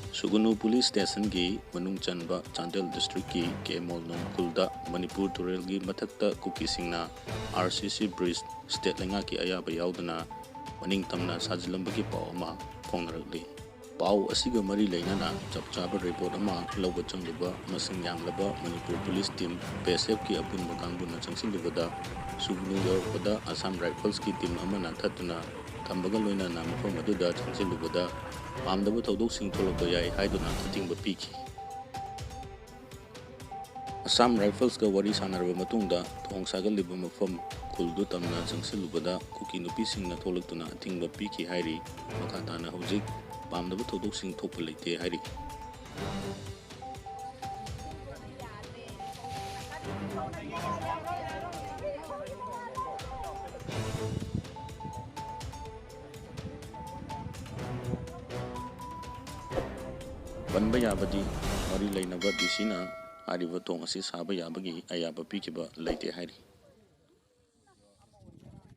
Sugunu Police Station ki manung chanba Chandel District ki Kemol Nongkulda Manipur Turel gi mathakta Kuki Singna RCC Bridge State lenga ki ayaba yaudana maning tamna Sajilamba ki pau ama phongnaragli. Pau asiga mari leinana chapchaba report ama lawba changluba masing yanglaba Manipur Police Team PSF ki apunba kangbuna changsinlubada Sugunu yorpada Assam Rifles ki team amana thatuna tambaga loinana mafam aduda changsinlubada Amdabu Todok Toloko Yai Haiduna Kating Bapiki. Assam Rifles ga wari sanaraba matungda Thong sagalliba mafam kuldu tamna changsilubada Kuki Nupi Singna tholakduna Ating Bapiki hairi makatana hojik Amdabu Todok Thokpa leite hairi. Banba yabadi mari lainaba disina ariba tong asi saba yabagi ayaba pikiba leite hairi.